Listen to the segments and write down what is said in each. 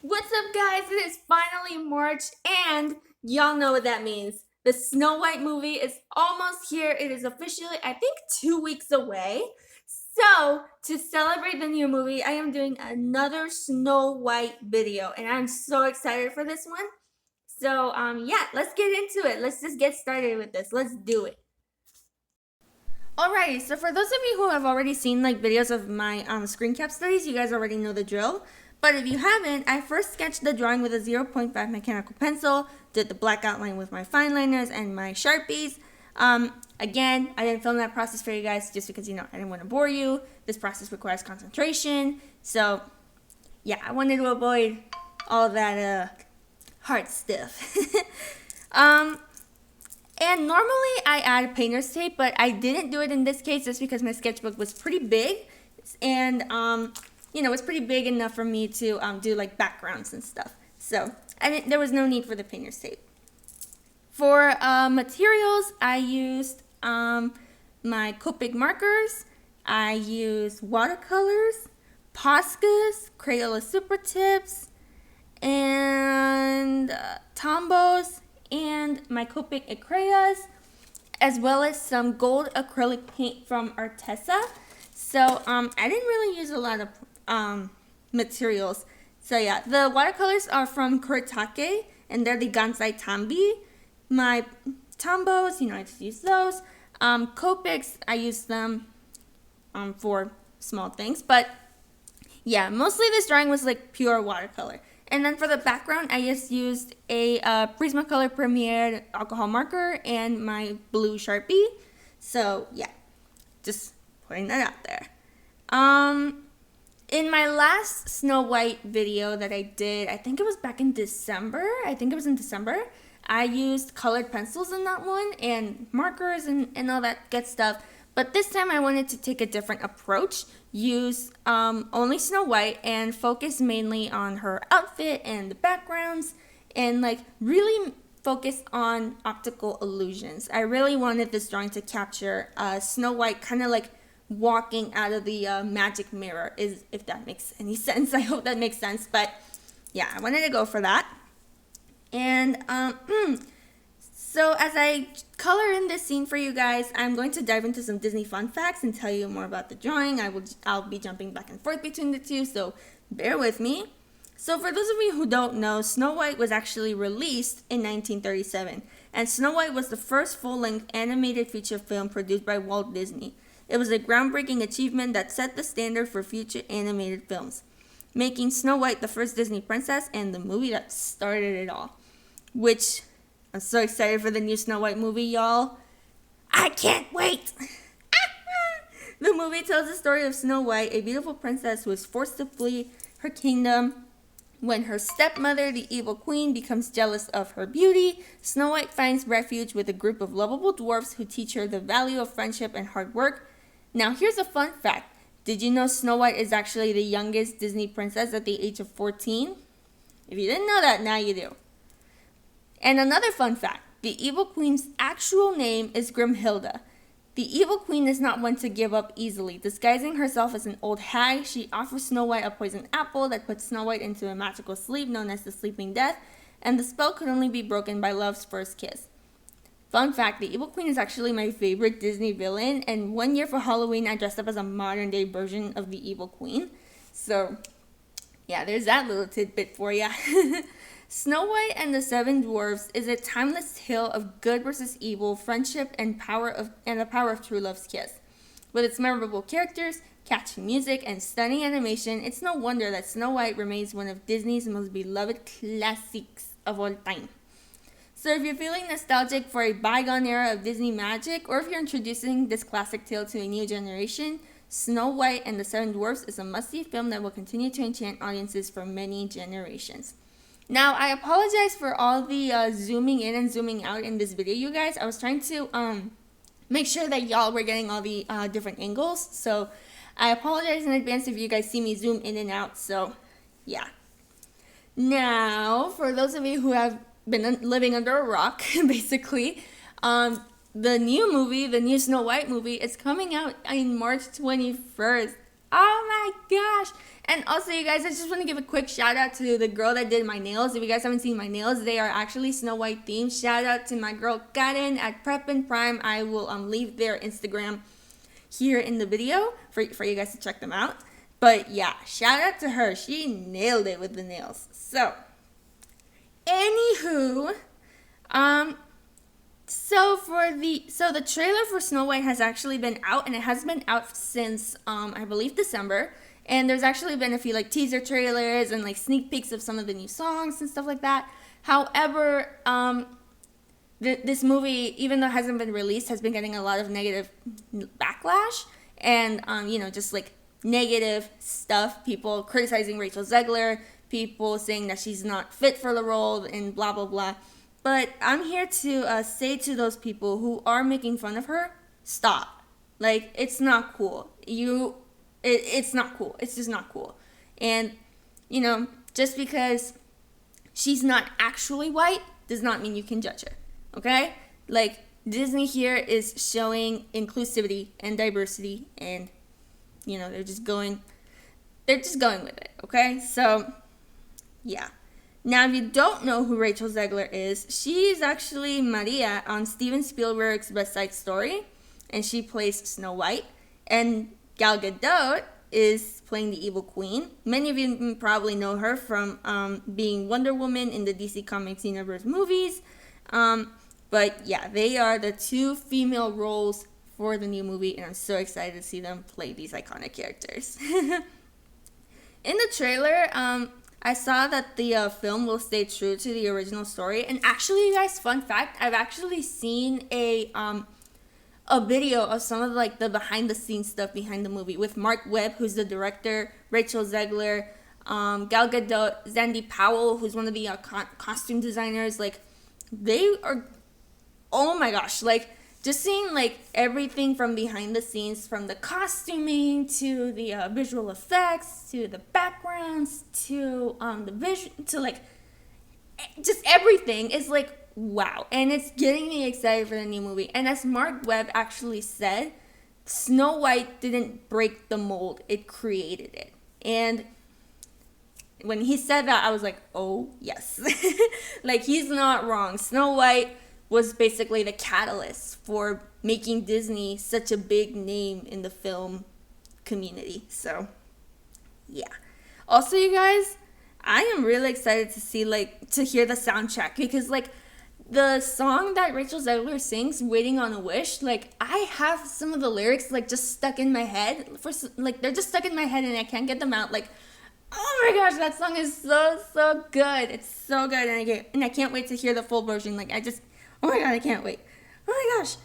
What's up, guys? It is finally March, and y'all know what that means. The Snow White movie is almost here. It is officially, I think, 2 weeks away. So, to celebrate the new movie, I am doing another Snow White video, and I'm so excited for this one. So, yeah, let's get into it. Let's just get started with this. Let's do it. Alrighty, so for those of you who have already seen like videos of my screen cap studies, you guys already know the drill. But if you haven't, I first sketched the drawing with a 0.5 mechanical pencil, did the black outline with my fine liners and my Sharpies. Again, I didn't film that process for you guys just because, I didn't want to bore you. This process requires concentration. So, yeah, I wanted to avoid all that hard stuff. um, and normally I add painter's tape, but I didn't do it in this case just because my sketchbook was pretty big. And, it's pretty big enough for me to do like backgrounds and stuff. So there was no need for the painter's tape. For materials, I used my Copic markers. I used watercolors, Poscas, Crayola Super Tips, and Tombos, and my Copic Acrylics, as well as some gold acrylic paint from Arteza. So I didn't really use a lot of materials. So yeah, the watercolors are from Kuretake, and they're the Gansai Tambi. My Tombos, I just use those. Copics, I use them for small things, but yeah, mostly this drawing was like pure watercolor. And then for the background, I just used a Prismacolor Premier alcohol marker and my blue Sharpie. So yeah, just putting that out there. In my last Snow White video that I did, I think it was back in December. I used colored pencils in that one and markers and all that good stuff. But this time I wanted to take a different approach, use only Snow White and focus mainly on her outfit and the backgrounds and like really focus on optical illusions. I really wanted this drawing to capture Snow White kind of like walking out of the magic mirror, if that makes any sense. I hope that makes sense. But yeah, I wanted to go for that. And so as I color in this scene for you guys, I'm going to dive into some Disney fun facts and tell you more about the drawing. I'll be jumping back and forth between the two, so bear with me. So for those of you who don't know, Snow White was actually released in 1937, and Snow White was the first full-length animated feature film produced by Walt Disney. It was a groundbreaking achievement that set the standard for future animated films, making Snow White the first Disney princess and the movie that started it all. Which, I'm so excited for the new Snow White movie, y'all. I can't wait! The movie tells the story of Snow White, a beautiful princess who is forced to flee her kingdom. When her stepmother, the evil queen, becomes jealous of her beauty, Snow White finds refuge with a group of lovable dwarfs who teach her the value of friendship and hard work. Now, here's a fun fact. Did you know Snow White is actually the youngest Disney princess at the age of 14? If you didn't know that, now you do. And another fun fact, the evil queen's actual name is Grimhilda. The evil queen is not one to give up easily. Disguising herself as an old hag, she offers Snow White a poisoned apple that puts Snow White into a magical sleep known as the Sleeping Death, and the spell could only be broken by love's first kiss. Fun fact, the evil queen is actually my favorite Disney villain, and one year for Halloween I dressed up as a modern day version of the evil queen. So, yeah, there's that little tidbit for ya. Snow White and the Seven Dwarfs is a timeless tale of good versus evil, friendship, and the power of true love's kiss. With its memorable characters, catchy music, and stunning animation, it's no wonder that Snow White remains one of Disney's most beloved classics of all time. So if you're feeling nostalgic for a bygone era of Disney magic, or if you're introducing this classic tale to a new generation, Snow White and the Seven Dwarfs is a must-see film that will continue to enchant audiences for many generations. Now, I apologize for all the zooming in and zooming out in this video, you guys. I was trying to make sure that y'all were getting all the different angles. So, I apologize in advance if you guys see me zoom in and out. So, yeah. Now, for those of you who have been living under a rock, basically, the new movie, the new Snow White movie, is coming out on March 21st. Oh my gosh. And also, you guys, I just want to give a quick shout out to the girl that did my nails. If you guys haven't seen my nails, they are actually Snow White themed. Shout out to my girl Karen at Prep and Prime. I will leave their Instagram here in the video for you guys to check them out. But yeah, shout out to her. She nailed it with the nails. So, anywho, so the trailer for Snow White has actually been out, and it has been out since I believe December. And there's actually been a few like teaser trailers and like sneak peeks of some of the new songs and stuff like that. However, this movie, even though it hasn't been released, has been getting a lot of negative backlash and just like negative stuff. People criticizing Rachel Zegler, people saying that she's not fit for the role, and blah blah blah. But I'm here to say to those people who are making fun of her, stop. Like, it's not cool. It's not cool. It's just not cool. And, just because she's not actually white does not mean you can judge her. Okay? Like, Disney here is showing inclusivity and diversity, and, they're just going with it. Okay? So, yeah. Now, if you don't know who Rachel Zegler is, she's actually Maria on Steven Spielberg's West Side Story, and she plays Snow White. And Gal Gadot is playing the evil queen. Many of you probably know her from being Wonder Woman in the DC Comics Universe movies. But yeah, they are the two female roles for the new movie, and I'm so excited to see them play these iconic characters. In the trailer, I saw that the film will stay true to the original story. And actually, you guys, fun fact, I've actually seen a video of some of like the behind the scenes stuff behind the movie with Mark Webb, who's the director, Rachel Zegler, Gal Gadot, Zandy Powell, who's one of the costume designers. Like, they are, oh my gosh, like, just seeing like everything from behind the scenes, from the costuming to the visual effects to the backgrounds to the vision to like just everything is like wow, and it's getting me excited for the new movie. And as Mark Webb actually said, Snow White didn't break the mold, it created it. And when he said that, I was like, oh yes. Like, he's not wrong. Snow White was basically the catalyst for making Disney such a big name in the film community. So, yeah. Also, you guys, I am really excited to see, to hear the soundtrack, because, the song that Rachel Zegler sings, Waiting on a Wish, I have some of the lyrics, just stuck in my head. They're just stuck in my head and I can't get them out. Oh my gosh, that song is so good. It's so good, and I can't wait to hear the full version. Oh my god, I can't wait. Oh my gosh.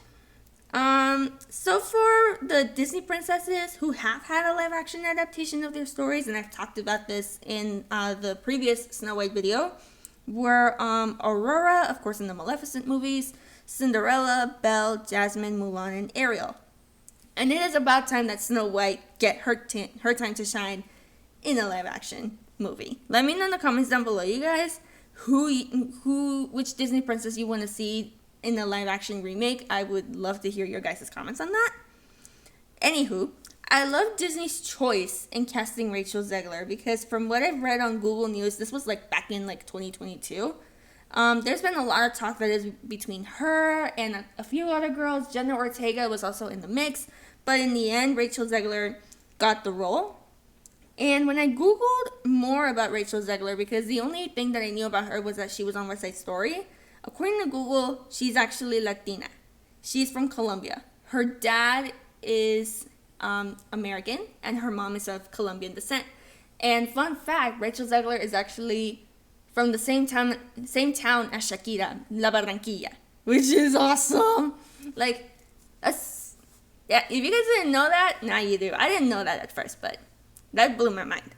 So for the Disney princesses who have had a live action adaptation of their stories, and I've talked about this in the previous Snow White video, were Aurora, of course, in the Maleficent movies, Cinderella, Belle, Jasmine, Mulan, and Ariel. And it is about time that Snow White get her time to shine in a live action movie. Let me know in the comments down below, you guys, which Disney princess you want to see in the live action remake. I would love to hear your guys' comments on that. Anywho, I love Disney's choice in casting Rachel Zegler, because from what I've read on Google News, this was back in 2022. There's been a lot of talk that is between her and a few other girls. Jenna Ortega was also in the mix, but in the end, Rachel Zegler got the role. And when I Googled more about Rachel Zegler, because the only thing that I knew about her was that she was on West Side Story, according to Google, she's actually Latina. She's from Colombia. Her dad is American, and her mom is of Colombian descent. And fun fact, Rachel Zegler is actually from the same town as Shakira, La Barranquilla, which is awesome. Yeah, if you guys didn't know that, now you do. I didn't know that at first, but that blew my mind.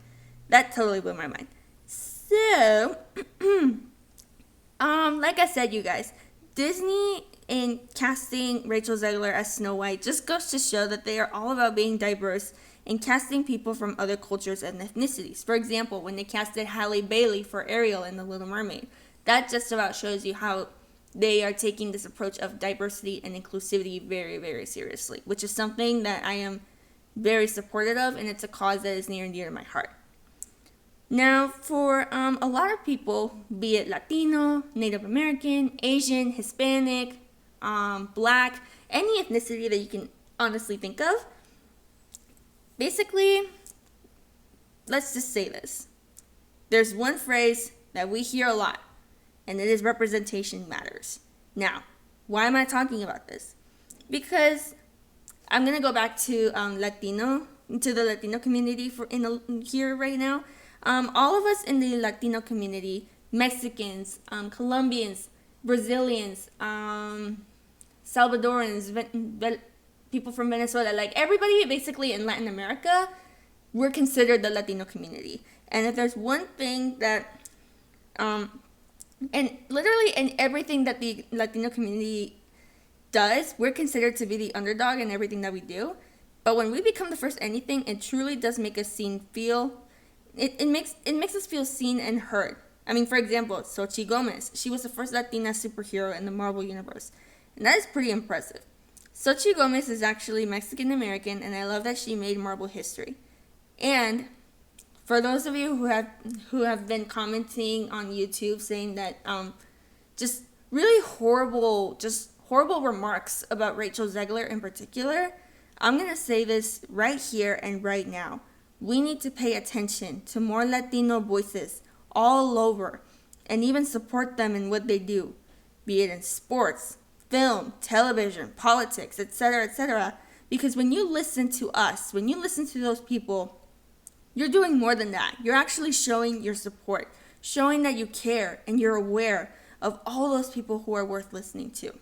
That totally blew my mind. So, like I said, you guys, Disney in casting Rachel Zegler as Snow White just goes to show that they are all about being diverse and casting people from other cultures and ethnicities. For example, when they casted Halle Bailey for Ariel in The Little Mermaid, that just about shows you how they are taking this approach of diversity and inclusivity very, very seriously, which is something that I am very supportive of, and it's a cause that is near and dear to my heart. Now, for a lot of people, be it Latino, Native American, Asian, Hispanic, Black, any ethnicity that you can honestly think of, basically, let's just say this. There's one phrase that we hear a lot, and it is representation matters. Now, why am I talking about this? Because I'm going to go back to the Latino community here right now. All of us in the Latino community, Mexicans, Colombians, Brazilians, Salvadorans, people from Venezuela, like everybody basically in Latin America, we're considered the Latino community. And if there's one thing that, and literally in everything that the Latino community does, we're considered to be the underdog in everything that we do. But when we become the first anything, it truly does make us it makes us feel seen and heard. I mean, for example, Xochitl Gomez, she was the first Latina superhero in the Marvel Universe. And that is pretty impressive. Xochitl Gomez is actually Mexican American, and I love that she made Marvel history. And for those of you who have been commenting on YouTube saying that just really horrible remarks about Rachel Zegler in particular, I'm going to say this right here and right now. We need to pay attention to more Latino voices all over and even support them in what they do, be it in sports, film, television, politics, etc., because when you listen to us, when you listen to those people, you're doing more than that. You're actually showing your support, showing that you care and you're aware of all those people who are worth listening to.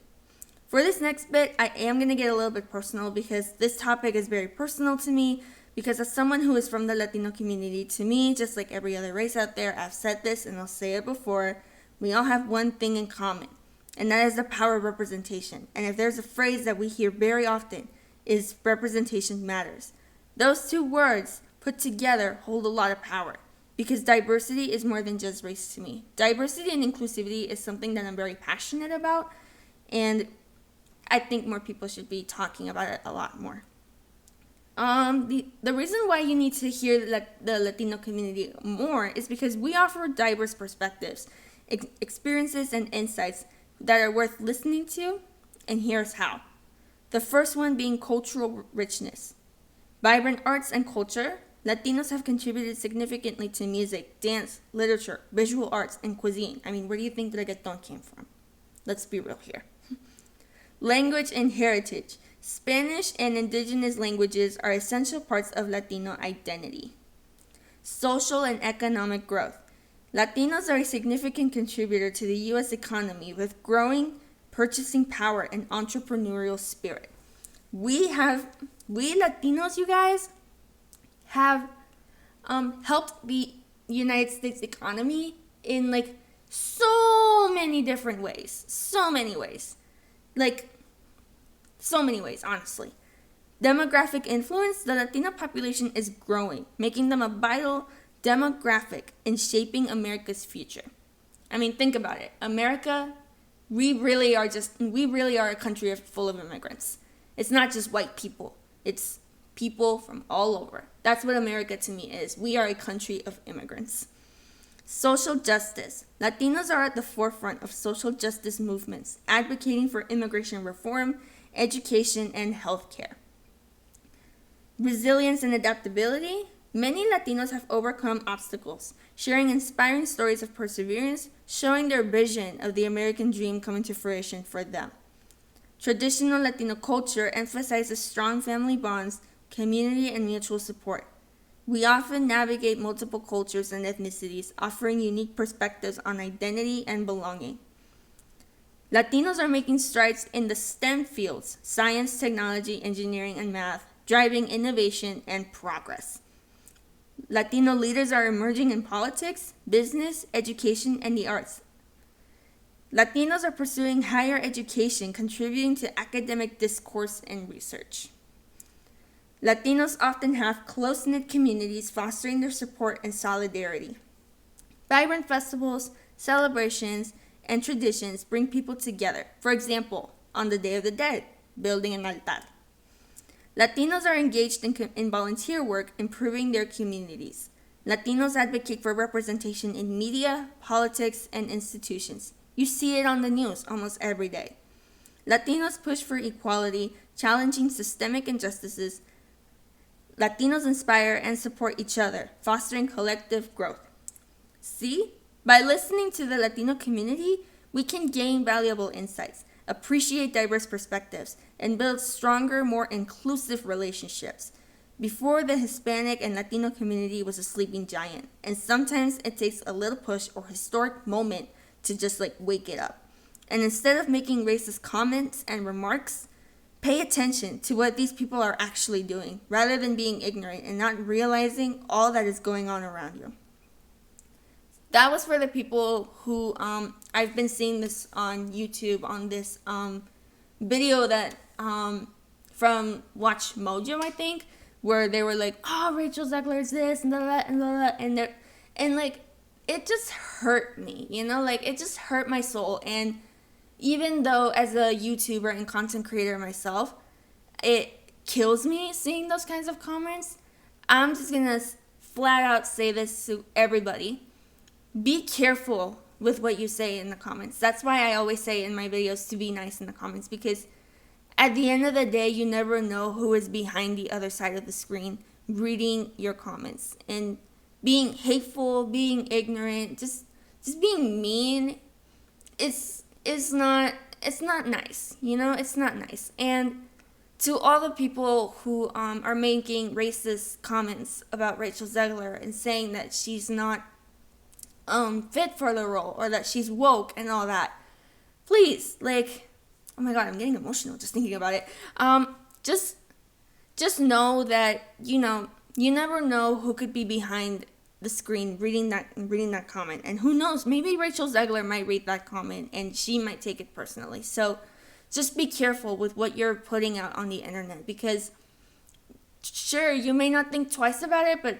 For this next bit, I am going to get a little bit personal because this topic is very personal to me. Because as someone who is from the Latino community, to me, just like every other race out there, I've said this and I'll say it before, we all have one thing in common, and that is the power of representation. And if there's a phrase that we hear very often, is representation matters. Those two words put together hold a lot of power, because diversity is more than just race to me. Diversity and inclusivity is something that I'm very passionate about, and I think more people should be talking about it a lot more. The reason why you need to hear the Latino community more is because we offer diverse perspectives, experiences, and insights that are worth listening to, and here's how. The first one being cultural richness. Vibrant arts and culture, Latinos have contributed significantly to music, dance, literature, visual arts, and cuisine. I mean, where do you think reggaeton came from? Let's be real here. Language and heritage. Spanish and indigenous languages are essential parts of Latino identity. Social and economic growth. Latinos are a significant contributor to the U.S. economy with growing purchasing power and entrepreneurial spirit. We Latinos, you guys, have helped the United States economy in like so many different ways. So many ways, honestly. Demographic influence, the Latino population is growing, making them a vital demographic in shaping America's future. I mean, think about it. America, we really are a country full of immigrants. It's not just white people. It's people from all over. That's what America to me is. We are a country of immigrants. Social justice. Latinos are at the forefront of social justice movements, advocating for immigration reform, education, and healthcare. Resilience and adaptability. Many Latinos have overcome obstacles, sharing inspiring stories of perseverance, showing their vision of the American dream coming to fruition for them. Traditional Latino culture emphasizes strong family bonds, community, and mutual support. We often navigate multiple cultures and ethnicities, offering unique perspectives on identity and belonging. Latinos are making strides in the STEM fields, science, technology, engineering, and math, driving innovation and progress. Latino leaders are emerging in politics, business, education, and the arts. Latinos are pursuing higher education, contributing to academic discourse and research. Latinos often have close-knit communities fostering their support and solidarity. Vibrant festivals, celebrations, and traditions bring people together. For example, on the Day of the Dead, building an altar. Latinos are engaged in volunteer work, improving their communities. Latinos advocate for representation in media, politics, and institutions. You see it on the news almost every day. Latinos push for equality, challenging systemic injustices. Latinos inspire and support each other, fostering collective growth. See? By listening to the Latino community, we can gain valuable insights, appreciate diverse perspectives, and build stronger, more inclusive relationships. Before, the Hispanic and Latino community was a sleeping giant, and sometimes it takes a little push or historic moment to just wake it up. And instead of making racist comments and remarks, pay attention to what these people are actually doing, rather than being ignorant and not realizing all that is going on around you. That was for the people who, I've been seeing this on YouTube, on this video that from Watch Mojo, I think, where they were like, oh, Rachel Zegler is this and that and that, and it just hurt me, it just hurt my soul. And even though as a YouTuber and content creator myself, it kills me seeing those kinds of comments, I'm just gonna flat out say this to everybody. Be careful with what you say in the comments. That's why I always say in my videos to be nice in the comments, because at the end of the day, you never know who is behind the other side of the screen reading your comments. And being hateful, being ignorant, just being mean, it's not nice. It's not nice. And to all the people who are making racist comments about Rachel Zegler and saying that she's not fit for the role, or that she's woke and all that, please, oh my god, I'm getting emotional just thinking about it. Just know that you never know who could be behind the screen reading that comment, and who knows, maybe Rachel Zegler might read that comment and she might take it personally. So just be careful with what you're putting out on the internet, because sure, you may not think twice about it, but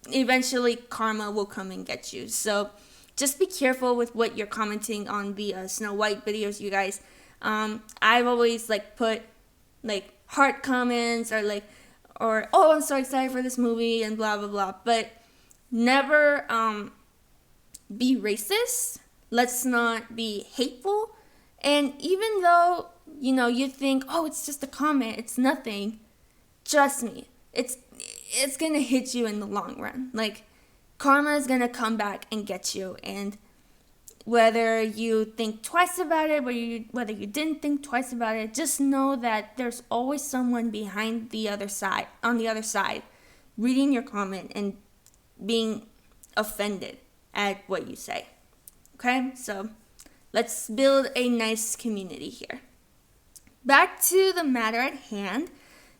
eventually karma will come and get you. So just be careful with what you're commenting on the Snow White videos, you guys. I've always put heart comments, or oh, I'm so excited for this movie and blah blah blah, but never be racist. Let's not be hateful. And even though you think, oh, it's just a comment, it's nothing, trust me, it's gonna hit you in the long run. Karma is gonna come back and get you. And whether you think twice about it, whether you didn't think twice about it, just know that there's always someone behind on the other side, reading your comment and being offended at what you say. Okay? So let's build a nice community here. Back to the matter at hand.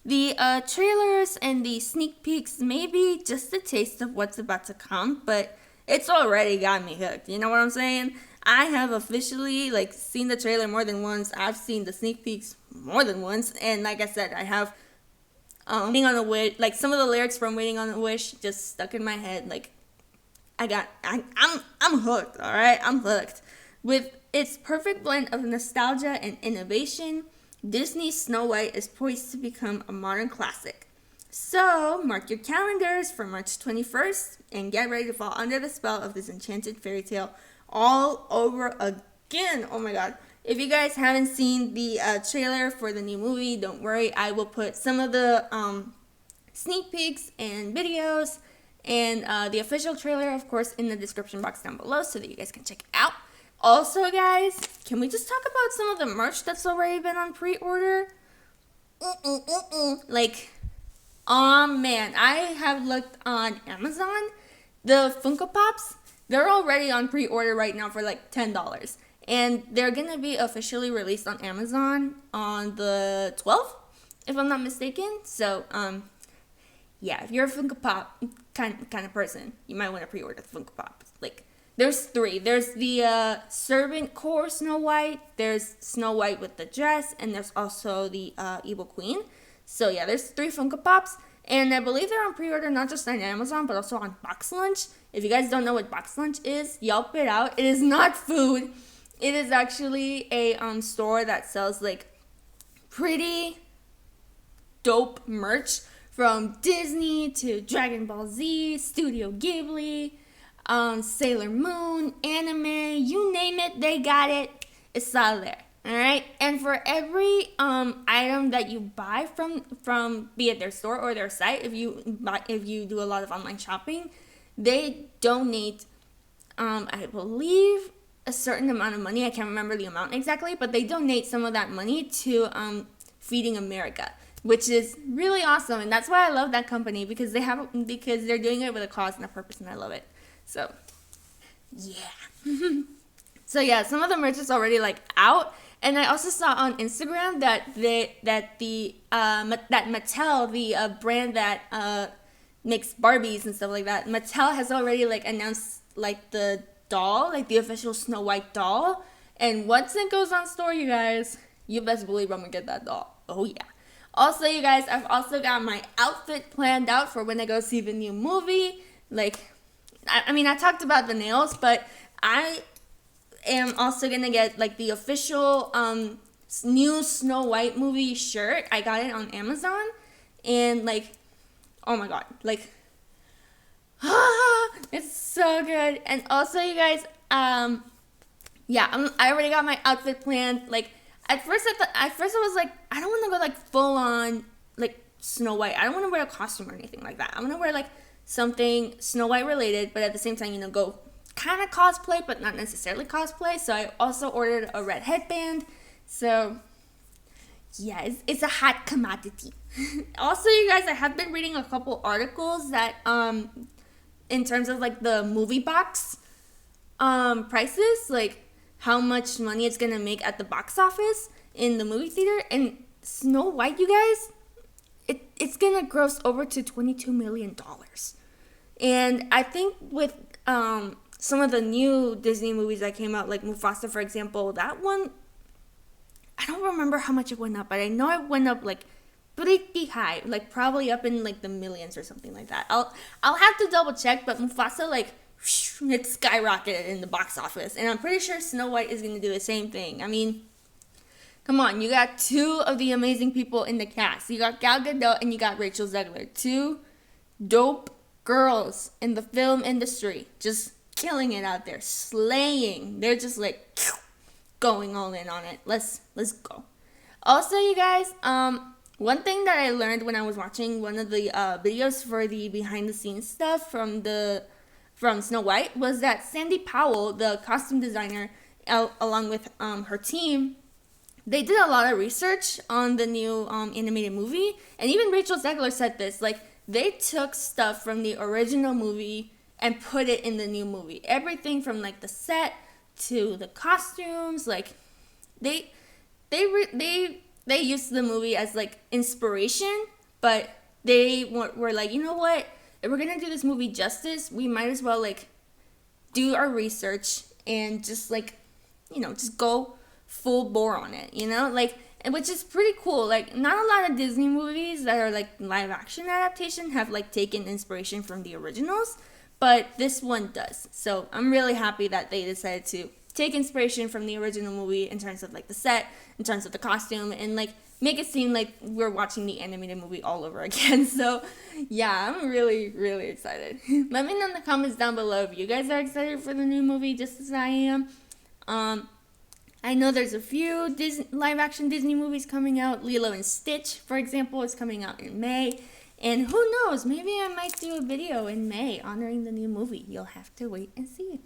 The trailers and the sneak peeks may be just a taste of what's about to come, but it's already got me hooked. You know what I'm saying? I have officially seen the trailer more than once. I've seen the sneak peeks more than once, and like I said, I have Waiting on a Wish. Some of the lyrics from Waiting on a Wish just stuck in my head. I'm hooked. All right, I'm hooked. With its perfect blend of nostalgia and innovation, Disney's Snow White is poised to become a modern classic. So, mark your calendars for March 21st and get ready to fall under the spell of this enchanted fairy tale all over again. Oh my god. If you guys haven't seen the trailer for the new movie, don't worry. I will put some of the sneak peeks and videos and the official trailer, of course, in the description box down below so that you guys can check it out. Also, guys, can we just talk about some of the merch that's already been on pre-order? Oh man, I have looked on Amazon. The Funko Pops, they're already on pre-order right now for $10. And they're going to be officially released on Amazon on the 12th, if I'm not mistaken. So, yeah, if you're a Funko Pop kind of person, you might want to pre-order the Funko Pop. There's 3. There's the Servant Core Snow White, there's Snow White with the dress, and there's also the Evil Queen. So yeah, there's 3 Funko Pops, and I believe they're on pre-order not just on Amazon, but also on Box Lunch. If you guys don't know what Box Lunch is, yelp it out. It is not food. It is actually a store that sells pretty dope merch from Disney to Dragon Ball Z, Studio Ghibli, Sailor Moon, anime, you name it, they got it. It's all there. All right, and for every item that you buy from be it their store or their site, if you do a lot of online shopping, they donate, I believe, a certain amount of money. I can't remember the amount exactly, but they donate some of that money to Feeding America, which is really awesome, and that's why I love that company, because they're doing it with a cause and a purpose, and I love it. So, yeah. So yeah, some of the merch is already like out. And I also saw on Instagram that Mattel, the brand that makes Barbies and stuff like that, Mattel has already like announced like the doll, like the official Snow White doll. And once it goes on store, you guys, you best believe I'm gonna get that doll. Oh yeah. Also, you guys, I've also got my outfit planned out for when I go see the new movie. Like, I mean, I talked about the nails, but I am also gonna get like the official new Snow White movie shirt. I got it on Amazon, and like, oh my god, like, it's so good. And also, you guys, yeah, I already got my outfit planned. Like, at first I was like, I don't want to go like full on like Snow White. I don't want to wear a costume or anything like that. I want to wear like something Snow White related, but at the same time, you know, go kind of cosplay, but not necessarily cosplay. So I also ordered a red headband. So yeah, it's a hot commodity. Also, you guys, I have been reading a couple articles that in terms of like the movie box prices, like how much money it's gonna make at the box office in the movie theater. And Snow White, you guys, it's gonna gross over to $22 million. And I think with some of the new Disney movies that came out, like Mufasa, for example, that one, I don't remember how much it went up, but I know it went up like pretty high, like probably up in like the millions or something like that. I'll have to double check, but Mufasa, like, it skyrocketed in the box office, and I'm pretty sure Snow White is gonna do the same thing. I mean, come on, you got two of the amazing people in the cast. You got Gal Gadot and you got Rachel Zegler, two dope girls in the film industry, just killing it out there, slaying. They're just like going all in on it. Let's go. Also, you guys, one thing that I learned when I was watching one of the videos for the behind the scenes stuff from Snow White was that Sandy Powell, the costume designer, along with her team, they did a lot of research on the new animated movie. And even Rachel Zegler said this, like, they took stuff from the original movie and put it in the new movie. Everything from like the set to the costumes, like they used the movie as like inspiration, but they were like, you know what? If we're gonna do this movie justice, we might as well like do our research and just like, you know, just go full bore on it, you know, like, and which is pretty cool. Like, not a lot of Disney movies that are like live action adaptation have like taken inspiration from the originals, but this one does. So I'm really happy that they decided to take inspiration from the original movie in terms of like the set, in terms of the costume, and like make it seem like we're watching the animated movie all over again. So yeah, I'm really, really excited. Let me know in the comments down below if you guys are excited for the new movie just as I am. I know there's a few live action Disney movies coming out. Lilo and Stitch, for example, is coming out in May. And who knows, maybe I might do a video in May honoring the new movie. You'll have to wait and see.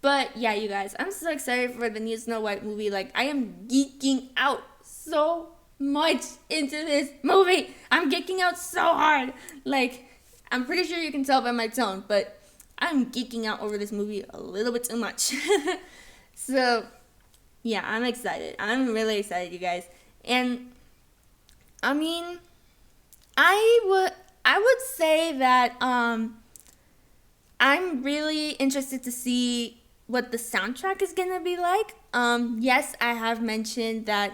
But yeah, you guys, I'm so excited for the new Snow White movie. Like, I am geeking out so much into this movie. I'm geeking out so hard. Like, I'm pretty sure you can tell by my tone, but I'm geeking out over this movie a little bit too much. So yeah, I'm excited. I'm really excited, you guys. And I mean, I would say that I'm really interested to see what the soundtrack is gonna be like. Yes, I have mentioned that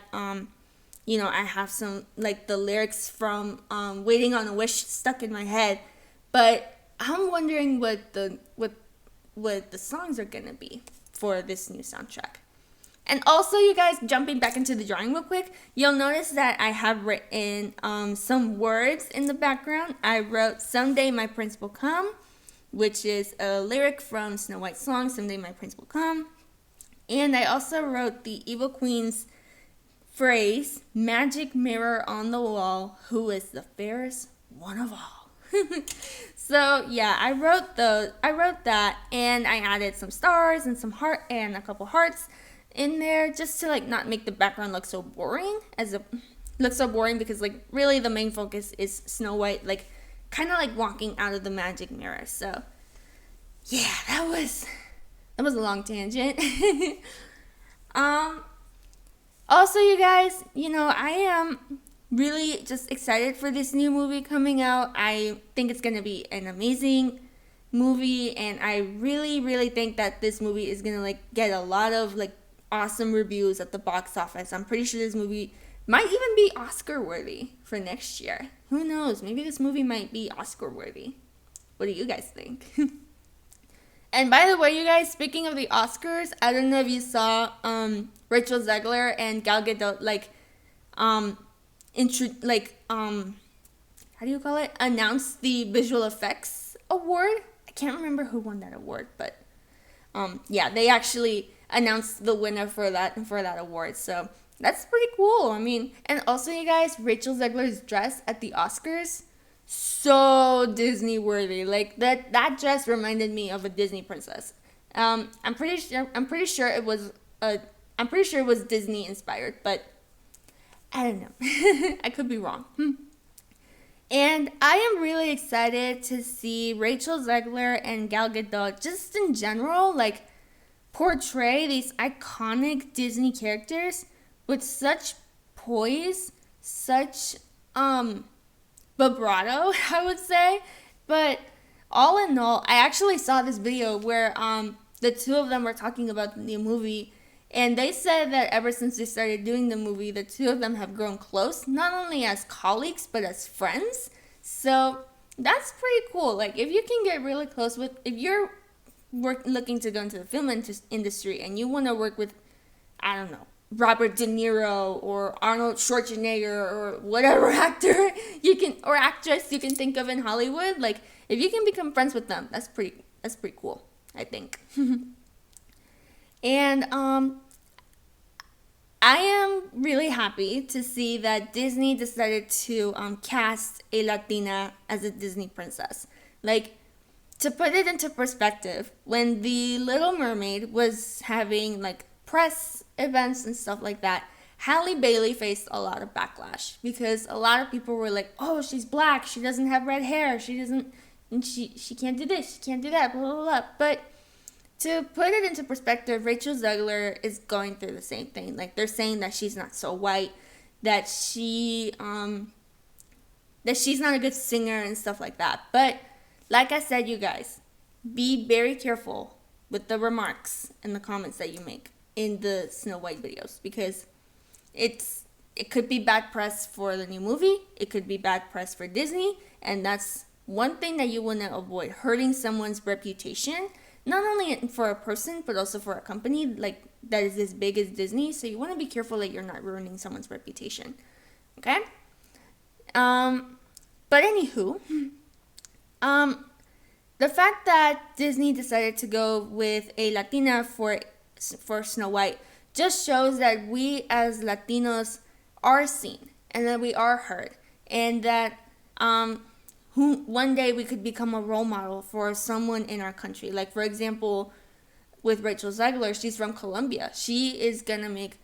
you know, I have some like the lyrics from Waiting on a Wish stuck in my head, but I'm wondering what the songs are gonna be for this new soundtrack. And also, you guys, jumping back into the drawing real quick, you'll notice that I have written some words in the background. I wrote "Someday My Prince Will Come," which is a lyric from Snow White's song, "Someday My Prince Will Come." And I also wrote the Evil Queen's phrase, "Magic mirror on the wall, who is the fairest one of all?" So yeah, I wrote that, and I added some stars and some heart and a couple hearts in there, just to like not make the background look so boring, because like really the main focus is Snow White, like kind of like walking out of the magic mirror. So yeah, that was a long tangent. Also, you guys, I am really just excited for this new movie coming out. I think it's gonna be an amazing movie, and I really, really think that this movie is gonna like get a lot of like awesome reviews at the box office. I'm pretty sure this movie might even be Oscar worthy for next year. Who knows? Maybe this movie might be Oscar worthy. What do you guys think? And by the way, you guys, speaking of the Oscars, I don't know if you saw Rachel Zegler and Gal Gadot how do you call it? Announce the visual effects award. I can't remember who won that award, but yeah, they actually announced the winner for that award. So that's pretty cool. I mean, and also, you guys, Rachel Zegler's dress at the Oscars, so Disney worthy. Like that dress reminded me of a Disney princess. I'm pretty sure it was Disney inspired, but I don't know. I could be wrong. And I am really excited to see Rachel Zegler and Gal Gadot, just in general, like portray these iconic Disney characters with such poise, such vibrato, I would say. But all in all, I actually saw this video where the two of them were talking about the new movie, and they said that ever since they started doing the movie, the two of them have grown close, not only as colleagues but as friends. So that's pretty cool. Like, if you can get really close with, if you're looking to go into the film industry and you want to work with, I don't know, Robert De Niro or Arnold Schwarzenegger or whatever actor or actress you can think of in Hollywood, like if you can become friends with them, that's pretty cool, I think. And I am really happy to see that Disney decided to cast a Latina as a Disney princess. Like, to put it into perspective, when The Little Mermaid was having like press events and stuff like that, Halle Bailey faced a lot of backlash because a lot of people were like, "Oh, she's black. She doesn't have red hair. She can't do this. She can't do that." Blah blah blah. But to put it into perspective, Rachel Zegler is going through the same thing. Like, they're saying that she's not so white, that she's not a good singer and stuff like that. But like I said, you guys, be very careful with the remarks and the comments that you make in the Snow White videos, because it could be bad press for the new movie. It could be bad press for Disney, and that's one thing that you want to avoid, hurting someone's reputation, not only for a person but also for a company like that is as big as Disney. So you want to be careful that you're not ruining someone's reputation. Okay? But anywho, the fact that Disney decided to go with a Latina for Snow White just shows that we as Latinos are seen and that we are heard, and that one day we could become a role model for someone in our country. Like, for example, with Rachel Zegler, she's from Colombia. She's gonna make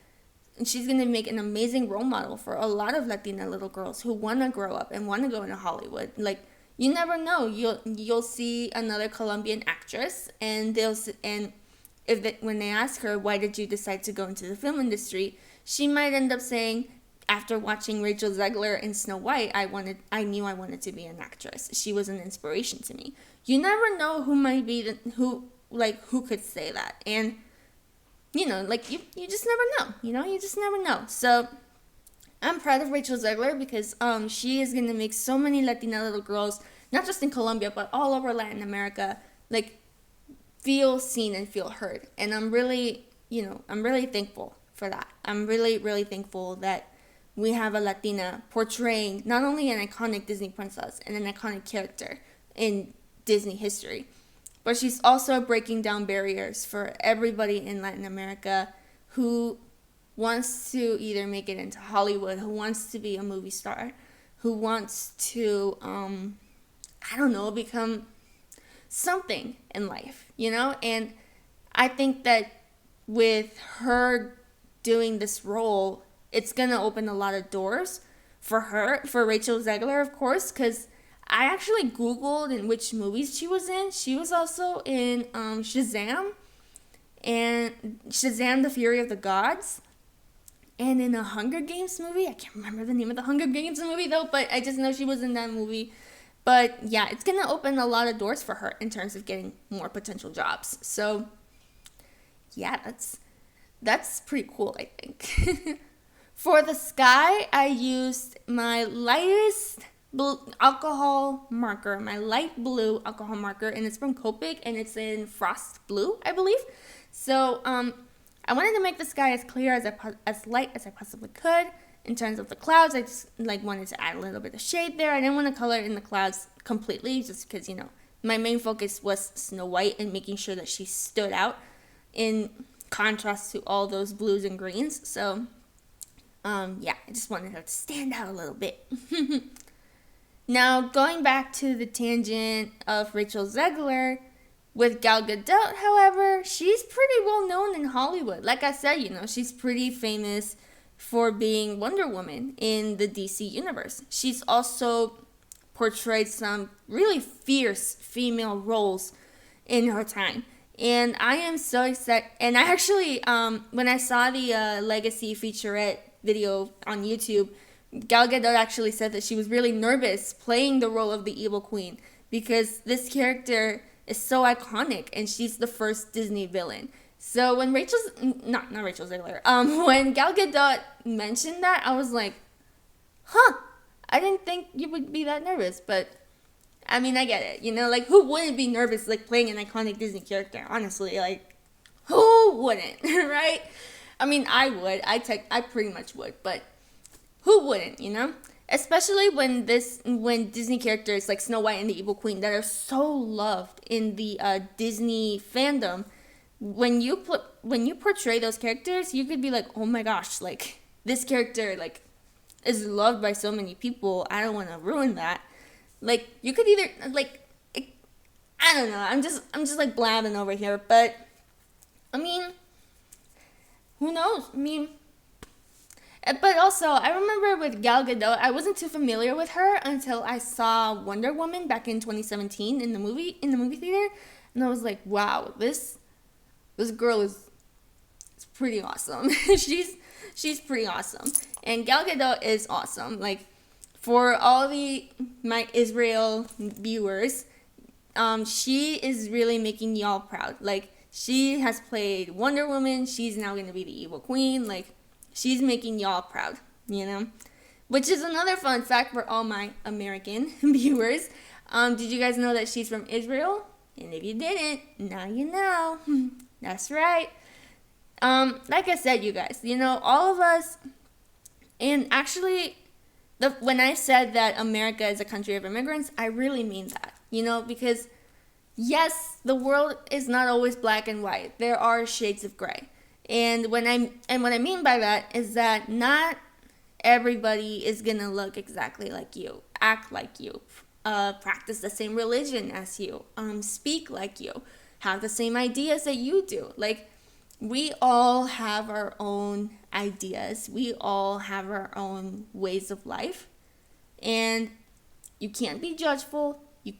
an amazing role model for a lot of Latina little girls who want to grow up and want to go into Hollywood. Like, you never know, you'll see another Colombian actress, and when they ask her, "Why did you decide to go into the film industry?" she might end up saying, "After watching Rachel Zegler in Snow White, I knew I wanted to be an actress. She was an inspiration to me." You never know who might be who could say that. And like, you just never know. You just never know. So I'm proud of Rachel Zegler because she is gonna make so many Latina little girls, not just in Colombia but all over Latin America, like, feel seen and feel heard. And I'm really I'm really thankful for that. I'm really, really thankful that we have a Latina portraying not only an iconic Disney princess and an iconic character in Disney history, but she's also breaking down barriers for everybody in Latin America who wants to either make it into Hollywood, who wants to be a movie star, who wants to, become something in life, And I think that with her doing this role, it's going to open a lot of doors for her, for Rachel Zegler, of course, because I actually Googled in which movies she was in. She was also in Shazam and Shazam, The Fury of the Gods, and in a Hunger Games movie. I can't remember the name of the Hunger Games movie, though, but I just know she was in that movie. But yeah, it's going to open a lot of doors for her in terms of getting more potential jobs. So yeah, that's pretty cool, I think. For the sky, I used my lightest alcohol marker, my light blue alcohol marker, and it's from Copic, and it's in Frost Blue, I believe. So I wanted to make the sky as clear as light as I possibly could. In terms of the clouds, I just wanted to add a little bit of shade there. I didn't want to color in the clouds completely, just because my main focus was Snow White and making sure that she stood out in contrast to all those blues and greens. So I just wanted her to stand out a little bit. Now, going back to the tangent of Rachel Zegler, with Gal Gadot, however, she's pretty well known in Hollywood. Like I said, she's pretty famous for being Wonder Woman in the DC universe. She's also portrayed some really fierce female roles in her time. And I am so excited. And I actually, when I saw the Legacy featurette video on YouTube, Gal Gadot actually said that she was really nervous playing the role of the Evil Queen because this character is so iconic and she's the first Disney villain. So when not Rachel Zegler, when Gal Gadot mentioned that, I was like, I didn't think you would be that nervous, but I mean, I get it, who wouldn't be nervous, playing an iconic Disney character, honestly, who wouldn't, right? I mean, I would, I pretty much would, but who wouldn't, Especially when Disney characters like Snow White and the Evil Queen that are so loved in the Disney fandom, when you portray those characters, you could be like, oh my gosh, this character is loved by so many people. I don't want to ruin that. You could either I don't know. I'm just blabbing over here, but I mean, who knows? I mean. But also, I remember with Gal Gadot, I wasn't too familiar with her until I saw Wonder Woman back in 2017 in the movie theater, and I was like, wow, this girl is pretty awesome. she's pretty awesome, and Gal Gadot is awesome. For all my Israel viewers, she is really making y'all proud. She has played Wonder Woman. She's now going to be the Evil Queen. She's making y'all proud, Which is another fun fact for all my American viewers. Did you guys know that she's from Israel? And if you didn't, now you know. That's right. Like I said, you guys, all of us, and actually, when I said that America is a country of immigrants, I really mean that, because yes, the world is not always black and white. There are shades of gray. And what I mean by that is that not everybody is gonna look exactly like you, act like you, practice the same religion as you, speak like you, have the same ideas that you do. We all have our own ideas. We all have our own ways of life, and you can't be judgeful. You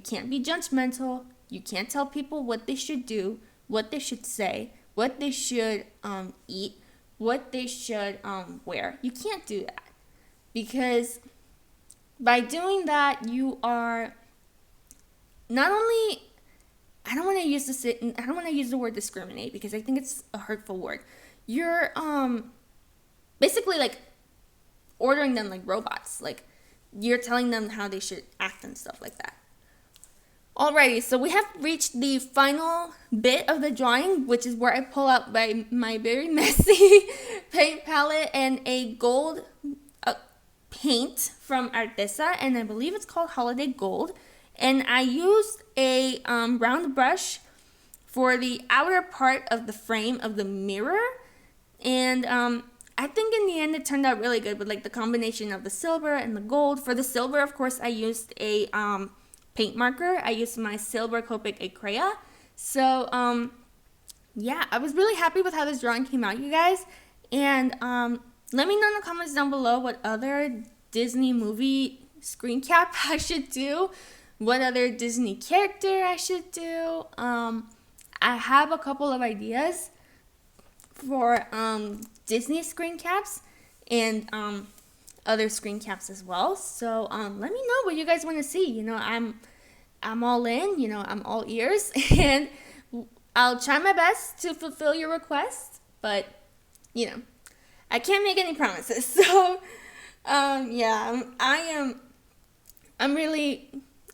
can't be judgmental. You can't tell people what they should do, what they should say, what they should eat, what they should wear. You can't do that, because by doing that, you are not only, I don't want to use the word discriminate, because I think it's a hurtful word. You're basically ordering them like robots. You're telling them how they should act and stuff like that. Alrighty, so we have reached the final bit of the drawing, which is where I pull out my very messy paint palette and a gold paint from Arteza, and I believe it's called Holiday Gold. And I used a round brush for the outer part of the frame of the mirror, and I think in the end it turned out really good with like the combination of the silver and the gold. For the silver, of course, I used a paint marker. I used my Silver Copic Acrea. So yeah, I was really happy with how this drawing came out, you guys. And let me know in the comments down below what other Disney movie screen cap I should do, what other Disney character I should do. I have a couple of ideas for Disney screen caps and other screen caps as well. So let me know what you guys want to see. You know, I'm all in. You know, I'm all ears, and I'll try my best to fulfill your request. But you know, I can't make any promises. So yeah, I'm really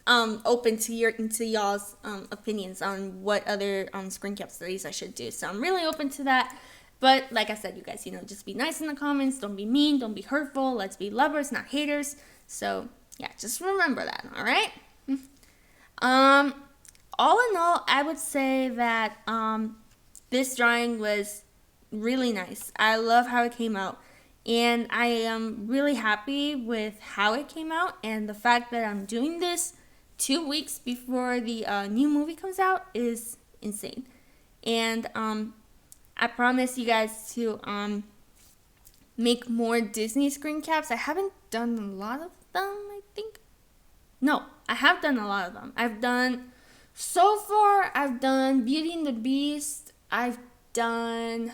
open to y'all's opinions on what other screen cap studies I should do. So I'm really open to that. But like I said, you guys, you know, just be nice in the comments. Don't be mean. Don't be hurtful. Let's be lovers, not haters. So yeah, just remember that. All right. All in all, I would say that this drawing was really nice. I love how it came out, and I am really happy with how it came out, and the fact that I'm doing this 2 weeks before the new movie comes out is insane. And I promise you guys to make more Disney screen caps. I haven't done a lot of them, I think. No, I have done a lot of them. So far, I've done Beauty and the Beast. I've done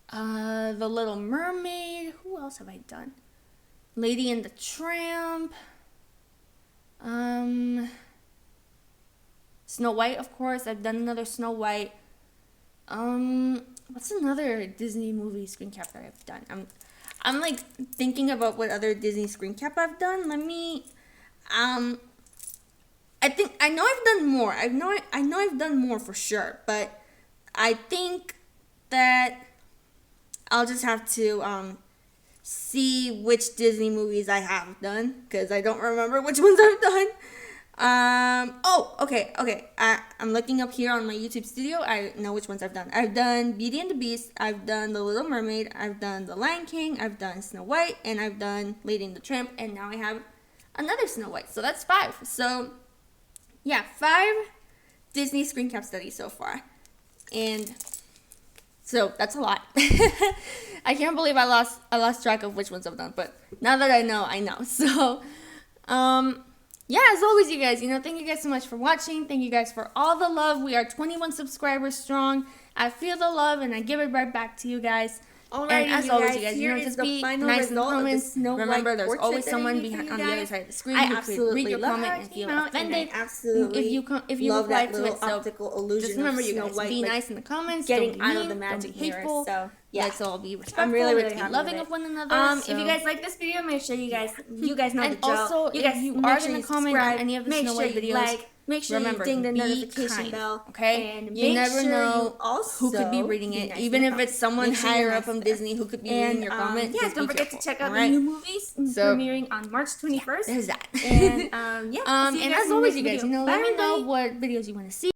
The Little Mermaid. Who else have I done? Lady and the Tramp. Snow White, of course. I've done another Snow White. What's another Disney movie screen cap that I've done? I'm like thinking about what other Disney screen cap I've done. Let me, I know I've done more. I know I've done more for sure, but I think that I'll just have to, see which Disney movies I have done, because I don't remember which ones I've done. Okay. I'm looking up here on my YouTube studio. I know which ones I've done. I've done Beauty and the Beast. I've done The Little Mermaid. I've done The Lion King. I've done Snow White, and I've done Lady and the Tramp. And now I have another Snow White. So that's 5. So yeah, 5 Disney screen cap studies so far, and so that's a lot. I can't believe I lost track of which ones I've done. But now that I know. So yeah, as always, you guys, you know, thank you guys so much for watching. Thank you guys for all the love. We are 21 subscribers strong. I feel the love, and I give it right back to you guys. Alrighty, and as always, guys, you guys, you know, just be final nice in the result of the comments. Snow Remember, White there's portrait always that I someone made for on you the other guys. side of the screen I who could absolutely read your love comment how and it feel came out, offended and I absolutely if you love reply that to little it. So optical illusion just remember, of you Snow guys, White, be like, nice in the comments. getting Don't be out mean, of the don't magic be mirror. hateful. So yeah, Let's all be respectful. I'm really Let's be happy loving with of it. one another. If you guys like this video, make sure you guys know and the drill. also, You if guys you make are sure gonna you comment on subscribe, any of the make Snow sure White you videos, like, make sure remember, you ding the be notification kind, bell. okay? And You make never sure know you also who could be reading be it, nice even in if the it's someone comments. Make sure higher you're up from nice there. Disney who could be And reading your comment. yeah, Just don't be forget careful, to check out the alright? new movies So, premiering on March 21st. There's that. And yeah, see you and guys as in the always, next you guys, video. you know, Bye, let me know everybody. what videos you want to see.